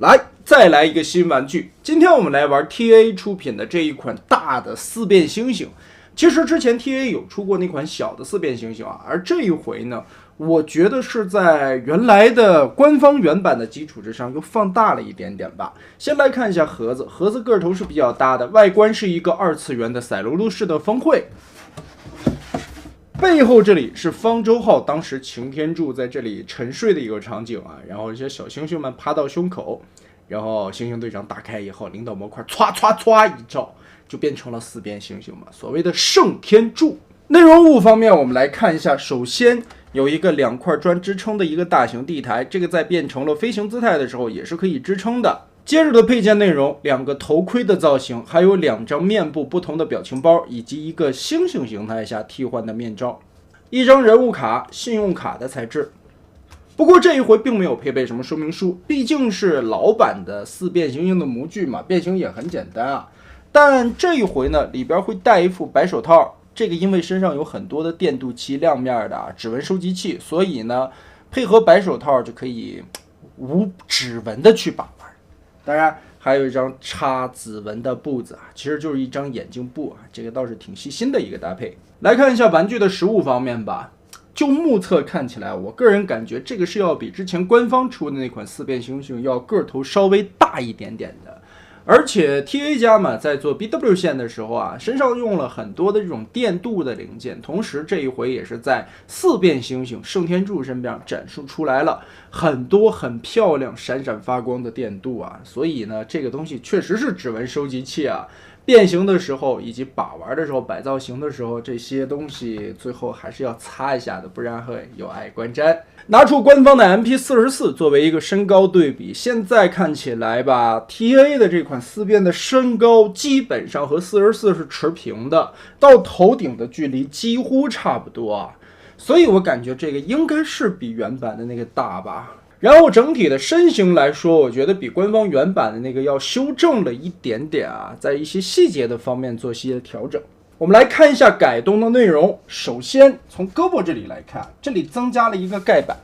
来，再来一个新玩具。今天我们来玩 TA 出品的这一款大的四变猩猩。其实之前 TA 有出过那款小的四变猩猩啊，而这一回呢，我觉得是在原来的官方原版的基础之上又放大了一点点吧。先来看一下盒子，盒子个头是比较大的，外观是一个二次元的赛璐璐式的峰会。背后这里是方舟号当时擎天柱在这里沉睡的一个场景啊，然后一些小猩猩们趴到胸口，然后猩猩队长打开以后，领导模块歘歘歘一照，就变成了四变猩猩嘛，所谓的圣天柱。内容物方面我们来看一下，首先有一个2块砖支撑的一个大型地台，这个在变成了飞行姿态的时候也是可以支撑的。接着的配件内容，2个头盔的造型，还有2张面部不同的表情包，以及一个猩猩形态下替换的面罩，一张人物卡，信用卡的材质。不过这一回并没有配备什么说明书，毕竟是老版的四变猩猩的模具嘛，变形也很简单啊。但这一回呢，里边会带一副白手套，这个因为身上有很多的电镀漆亮面的指纹收集器，所以呢，配合白手套就可以无指纹的去把玩。当然还有一张插指纹的布子啊，其实就是一张眼镜布啊，这个倒是挺细心的一个搭配。来看一下玩具的实物方面吧，就目测看起来，我个人感觉这个是要比之前官方出的那款四变猩猩要个头稍微大一点点的。而且 TA 家嘛，在做 BW 线的时候啊，身上用了很多的这种电镀的零件，同时这一回也是在四变猩猩圣天柱身边展示出来了很多很漂亮闪闪发光的电镀啊，所以呢，这个东西确实是指纹收集器啊。变形的时候以及把玩的时候，摆造型的时候，这些东西最后还是要擦一下的，不然会有碍观瞻。拿出官方的 MP44 作为一个身高对比，现在看起来吧 ，TA 的这款四变的身高基本上和44是持平的，到头顶的距离几乎差不多啊，所以我感觉这个应该是比原版的那个大吧。然后整体的身形来说，我觉得比官方原版的那个要修正了一点点啊，在一些细节的方面做些调整。我们来看一下改动的内容。首先从胳膊这里来看，这里增加了一个盖板，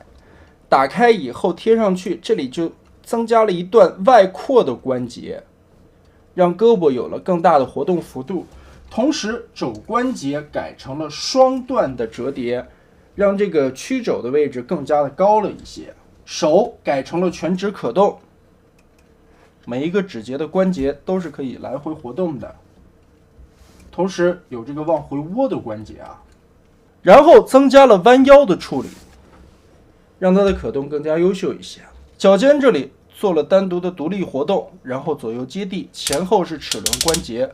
打开以后贴上去，这里就增加了一段外扩的关节，让胳膊有了更大的活动幅度。同时肘关节改成了双段的折叠，让这个曲肘的位置更加的高了一些。手改成了全指可动，每一个指节的关节都是可以来回活动的，同时有这个往回窝的关节啊。然后增加了弯腰的处理，让它的可动更加优秀一些。脚尖这里做了单独的独立活动，然后左右接地，前后是齿轮关节，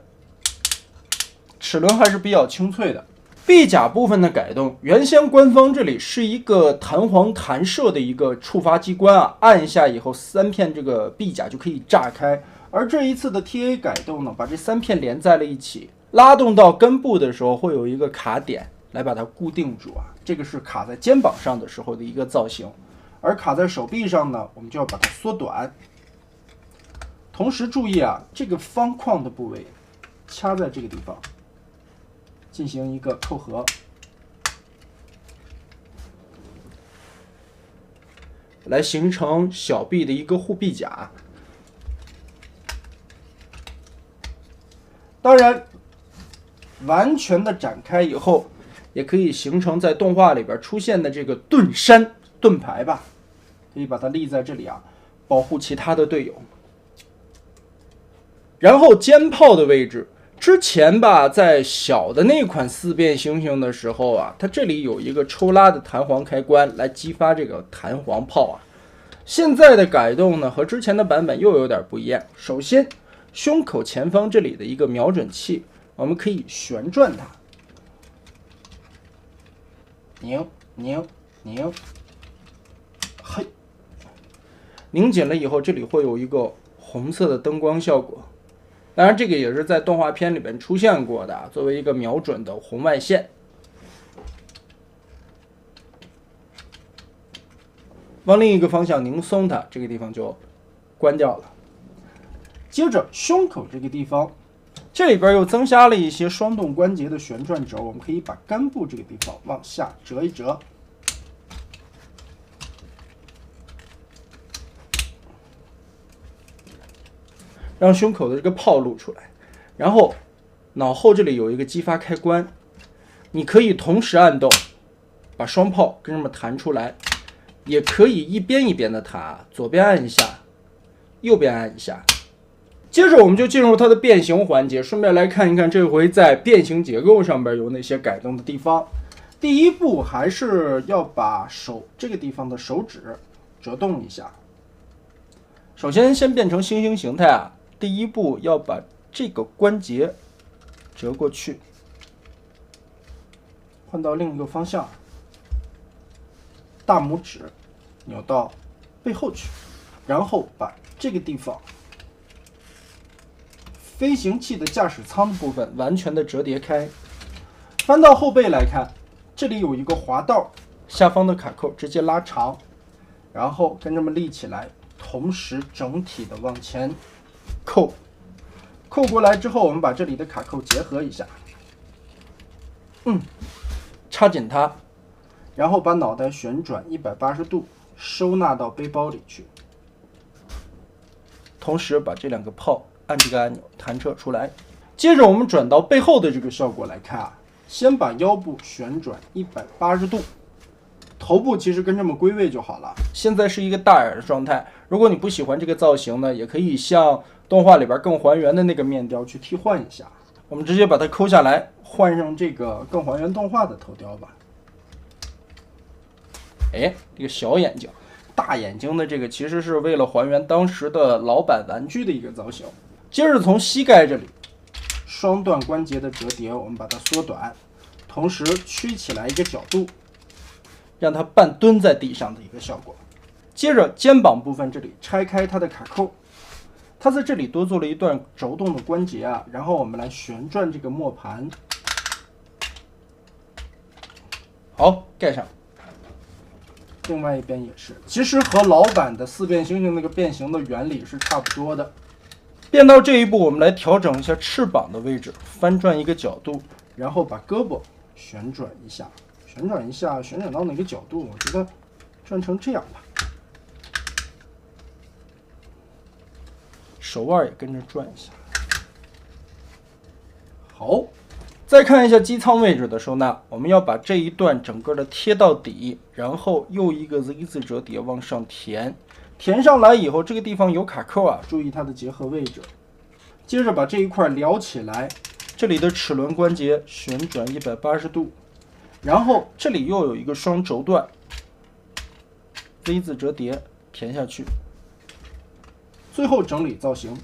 齿轮还是比较清脆的。臂甲部分的改动，原先官方这里是一个弹簧弹射的一个触发机关啊，按一下以后3片这个臂甲就可以炸开。而这一次的 TA 改动呢，把这3片连在了一起，拉动到根部的时候会有一个卡点来把它固定住啊，这个是卡在肩膀上的时候的一个造型。而卡在手臂上呢，我们就要把它缩短。同时注意啊，这个方框的部位掐在这个地方，进行一个扣合，来形成小臂的一个护臂甲。当然，完全的展开以后，也可以形成在动画里边出现的这个盾山盾牌吧，可以把它立在这里啊，保护其他的队友。然后肩炮的位置。之前吧，在小的那款四变猩猩的时候啊，它这里有一个抽拉的弹簧开关来激发这个弹簧炮啊。现在的改动呢，和之前的版本又有点不一样。首先，胸口前方这里的一个瞄准器，我们可以旋转它，拧，嘿，拧紧了以后，这里会有一个红色的灯光效果。当然，这个也是在动画片里边出现过的，作为一个瞄准的红外线。往另一个方向拧松它，这个地方就关掉了。接着胸口这个地方，这里边又增加了一些双动关节的旋转轴，我们可以把根部这个地方往下折一折。让胸口的这个泡露出来。然后脑后这里有一个激发开关，你可以同时按动，把双泡跟这么弹出来，也可以一边一边的弹，左边按一下，右边按一下。接着我们就进入它的变形环节，顺便来看一看这回在变形结构上边有哪些改动的地方。第一步还是要把手这个地方的手指折动一下。首先变成星星形态啊，第一步要把这个关节折过去，换到另一个方向，大拇指扭到背后去，然后把这个地方飞行器的驾驶舱的部分完全的折叠开，翻到后背来看，这里有一个滑道，下方的卡扣直接拉长，然后跟这么立起来，同时整体的往前扣过来之后，我们把这里的卡扣结合一下，插紧它，然后把脑袋旋转180度，收纳到背包里去，同时把这两个泡按这个按钮弹射出来。接着我们转到背后的这个效果来看啊，先把腰部旋转180度，头部其实跟这么归位就好了。现在是一个大眼的状态，如果你不喜欢这个造型呢，也可以像动画里边更还原的那个面雕去替换一下。我们直接把它抠下来，换上这个更还原动画的头雕吧。这个小眼睛，大眼睛的这个其实是为了还原当时的老版玩具的一个造型。接着从膝盖这里双段关节的折叠，我们把它缩短，同时曲起来一个角度，让它半蹲在地上的一个效果。接着肩膀部分这里拆开它的卡扣，它在这里多做了一段轴动的关节啊，然后我们来旋转这个磨盘，好，盖上。另外一边也是，其实和老版的四变星星那个变形的原理是差不多的。变到这一步，我们来调整一下翅膀的位置，翻转一个角度，然后把胳膊旋转一下，旋转到哪个角度？我觉得转成这样吧。手腕也跟着转一下。好，再看一下机舱位置的收纳，我们要把这一段整个的贴到底，然后又一个 Z 字折叠往上填，填上来以后，这个地方有卡扣啊，注意它的结合位置。接着把这一块撩起来，这里的齿轮关节旋转180度，然后这里又有一个双轴段 ，Z 字折叠填下去，最后整理造型。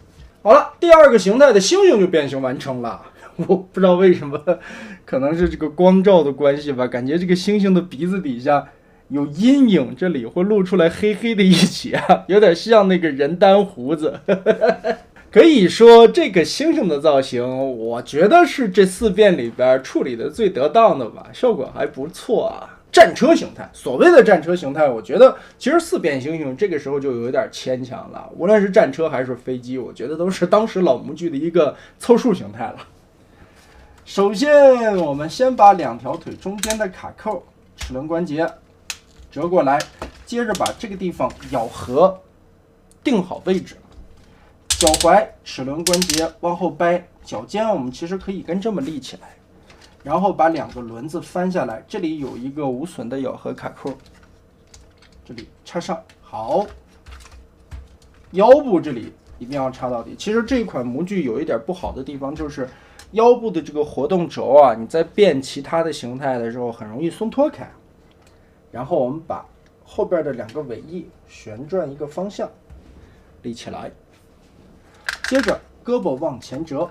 好了，第二个形态的星星就变形完成了。我不知道为什么，可能是这个光照的关系吧，感觉这个星星的鼻子底下有阴影，这里会露出来黑黑的一截啊，有点像那个人丹胡子。可以说这个星星的造型，我觉得是这四变里边处理的最得当的吧，效果还不错啊。战车形态，所谓的战车形态，我觉得其实四变星星这个时候就有点牵强了。无论是战车还是飞机，我觉得都是当时老模具的一个凑数形态了。首先，我们先把两条腿中间的卡扣、齿轮关节折过来，接着把这个地方咬合，定好位置。脚踝、齿轮关节往后掰，脚尖我们其实可以跟这么立起来。然后把两个轮子翻下来，这里有一个无损的咬合卡扣，这里插上。好，腰部这里一定要插到底。其实这款模具有一点不好的地方，就是腰部的这个活动轴啊，你在变其他的形态的时候很容易松脱开。然后我们把后边的两个尾翼旋转一个方向，立起来。接着胳膊往前折。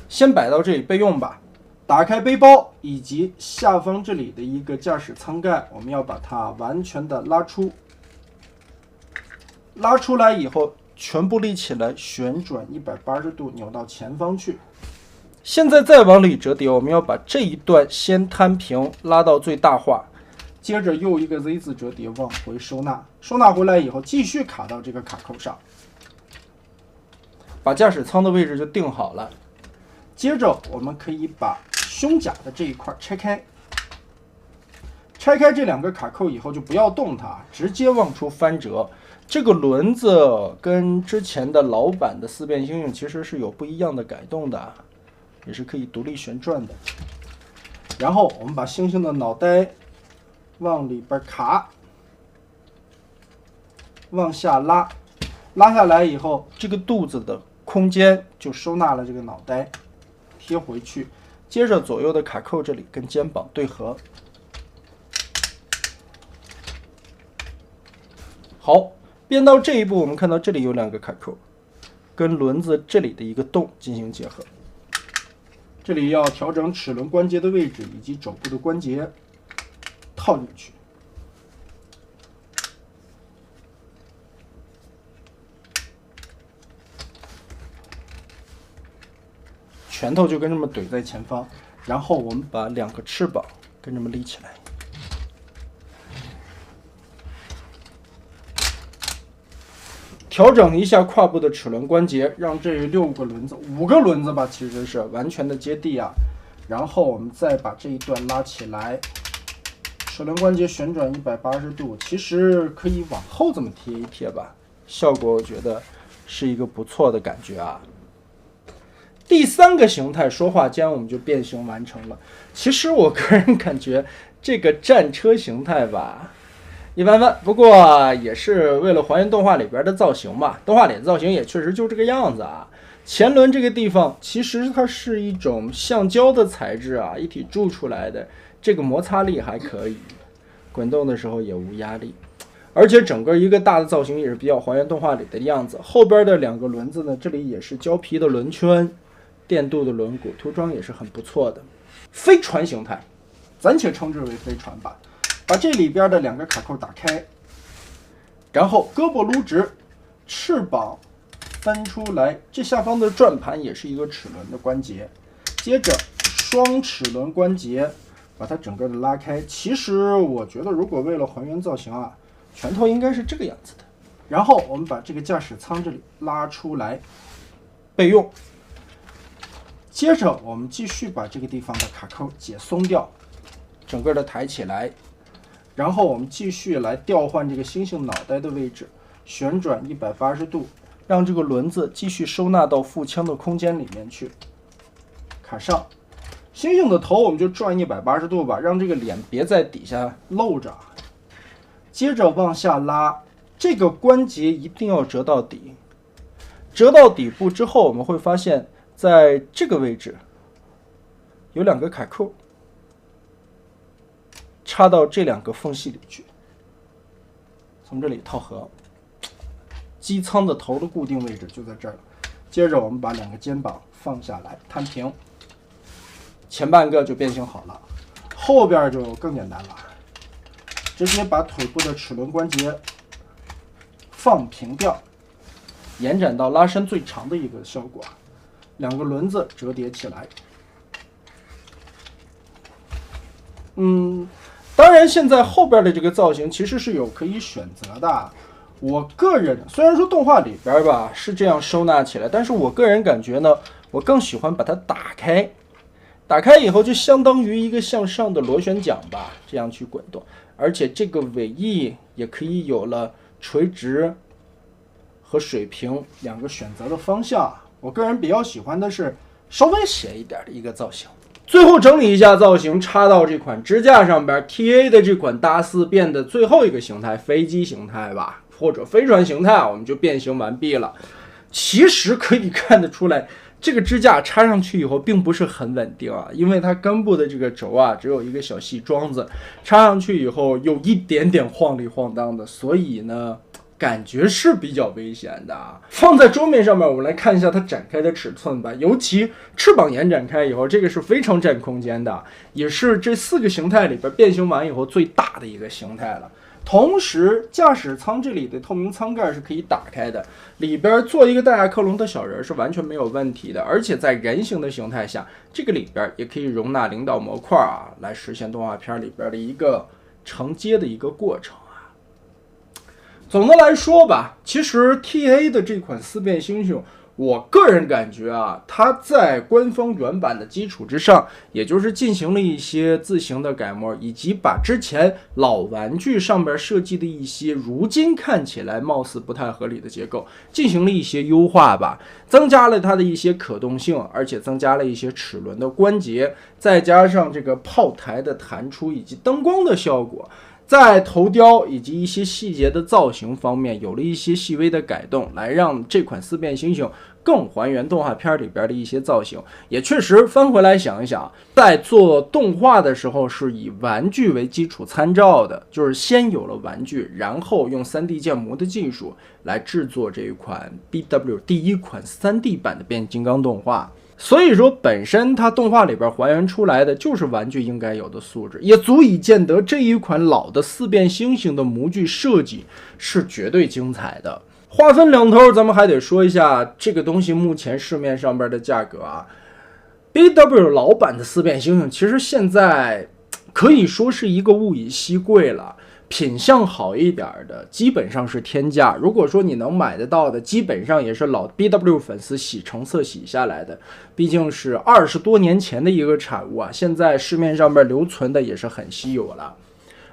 先摆到这里备用吧。打开背包以及下方这里的一个驾驶舱盖，我们要把它完全的拉出。拉出来以后，全部立起来，旋转180度，扭到前方去。现在再往里折叠，我们要把这一段先摊平，拉到最大化。接着又一个 Z 字折叠往回收纳，收纳回来以后继续卡到这个卡扣上，把驾驶舱的位置就定好了。接着我们可以把胸甲的这一块拆开，拆开这2个卡扣以后就不要动它，直接往出翻折。这个轮子跟之前的老版的四变星星其实是有不一样的改动的，也是可以独立旋转的。然后我们把星星的脑袋往里边卡，往下拉，拉下来以后，这个肚子的空间就收纳了这个脑袋，贴回去。接着左右的卡扣这里跟肩膀对合。好，编到这一步，我们看到这里有2个卡扣，跟轮子这里的一个洞进行结合。这里要调整齿轮关节的位置以及肘部的关节，套进去。拳头就跟这么怼在前方，然后我们把2个翅膀跟这么立起来。调整一下胯部的齿轮关节，让这5个轮子吧，其实是完全的接地啊。然后我们再把这一段拉起来，齿轮关节旋转180度，其实可以往后这么贴一贴吧，效果我觉得是一个不错的感觉啊。第3个形态说话间我们就变形完成了。其实我个人感觉这个战车形态吧一般般，不过也是为了还原动画里边的造型嘛，动画里的造型也确实就这个样子啊。前轮这个地方其实它是一种橡胶的材质啊，一体铸出来的，这个摩擦力还可以，滚动的时候也无压力，而且整个一个大的造型也是比较还原动画里的样子。后边的2个轮子呢，这里也是胶皮的轮圈，电镀的轮毂，涂装也是很不错的。飞船形态，暂且称之为飞船吧。把这里边的2个卡扣打开，然后胳膊撸直，翅膀分出来，这下方的转盘也是一个齿轮的关节。接着双齿轮关节把它整个的拉开。其实我觉得如果为了还原造型啊，拳头应该是这个样子的。然后我们把这个驾驶舱这里拉出来备用。接着我们继续把这个地方的卡扣解松掉，整个的抬起来。然后我们继续来调换这个星星脑袋的位置，旋转180度，让这个轮子继续收纳到腹腔的空间里面去。卡上，星星的头我们就转180度吧，让这个脸别在底下露着。接着往下拉，这个关节一定要折到底。折到底部之后，我们会发现在这个位置有2个卡扣。插到这2个缝隙里去，从这里套合，机舱的头的固定位置就在这儿了。接着我们把2个肩膀放下来摊平，前半个就变形好了，后边就更简单了，直接把腿部的齿轮关节放平掉，延展到拉伸最长的一个效果。2个轮子折叠起来。当然现在后边的这个造型其实是有可以选择的。我个人虽然说动画里边吧是这样收纳起来，但是我个人感觉呢，我更喜欢把它打开。打开以后就相当于一个向上的螺旋桨吧，这样去滚动。而且这个尾翼也可以有了垂直和水平2个选择的方向。我个人比较喜欢的是稍微斜一点的一个造型。最后整理一下造型，插到这款支架上边 ，TA 的这款大四变的最后一个形态，飞机形态吧，或者飞船形态，我们就变形完毕了。其实可以看得出来，这个支架插上去以后并不是很稳定啊，因为它根部的这个轴啊只有一个小细桩子，插上去以后有一点点晃里晃荡的，所以呢感觉是比较危险的啊。放在桌面上面，我们来看一下它展开的尺寸吧。尤其翅膀延展开以后，这个是非常占空间的，也是这4个形态里边变形完以后最大的一个形态了。同时，驾驶舱这里的透明舱盖是可以打开的，里边做一个戴亚克隆的小人是完全没有问题的。而且在人形的形态下，这个里边也可以容纳领导模块啊，来实现动画片里边的一个承接的一个过程。总的来说吧，其实 TA 的这款4变星星，我个人感觉啊，它在官方原版的基础之上，也就是进行了一些自行的改模，以及把之前老玩具上边设计的一些如今看起来貌似不太合理的结构进行了一些优化吧，增加了它的一些可动性，而且增加了一些齿轮的关节，再加上这个炮台的弹出以及灯光的效果，在头雕以及一些细节的造型方面有了一些细微的改动，来让这款四变猩猩更还原动画片里边的一些造型。也确实翻回来想一想，在做动画的时候是以玩具为基础参照的，就是先有了玩具，然后用 3D 建模的技术来制作这一款 BW 第一款 3D 版的变形金刚动画。所以说本身它动画里边还原出来的就是玩具应该有的素质，也足以见得这一款老的四变猩猩的模具设计是绝对精彩的。话分两头，咱们还得说一下这个东西目前市面上边的价格啊。BW 老版的四变猩猩其实现在可以说是一个物以稀贵了，品相好一点的基本上是天价，如果说你能买得到的基本上也是老 BW 粉丝洗成色洗下来的，毕竟是20多年前的一个产物啊，现在市面上面留存的也是很稀有了。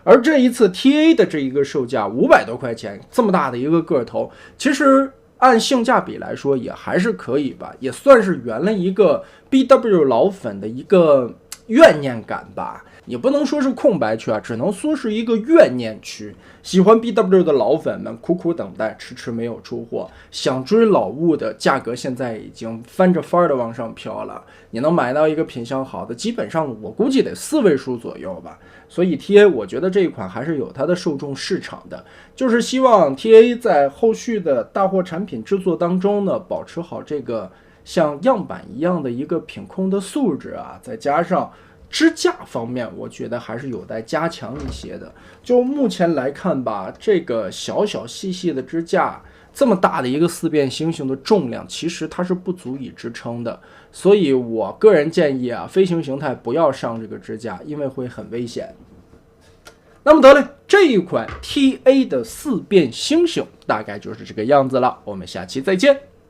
而这一次 TA 的这一个售价500多块钱，这么大的一个个头，其实按性价比来说也还是可以吧，也算是圆了一个 BW 老粉的一个怨念感吧，也不能说是空白区啊，只能说是一个怨念区。喜欢 BW 的老粉们苦苦等待，迟迟没有出货，想追老物的价格现在已经翻着番的往上飘了。你能买到一个品相好的，基本上我估计得4位数左右吧。所以 TA 我觉得这一款还是有它的受众市场的，就是希望 TA 在后续的大货产品制作当中呢，保持好这个像样板一样的一个品控的素质啊，再加上支架方面，我觉得还是有待加强一些的。就目前来看吧，这个小小细细的支架，这么大的一个四变猩猩的重量，其实它是不足以支撑的。所以我个人建议啊，飞行形态不要上这个支架，因为会很危险。那么得嘞，这一款 TA 的四变猩猩大概就是这个样子了，我们下期再见。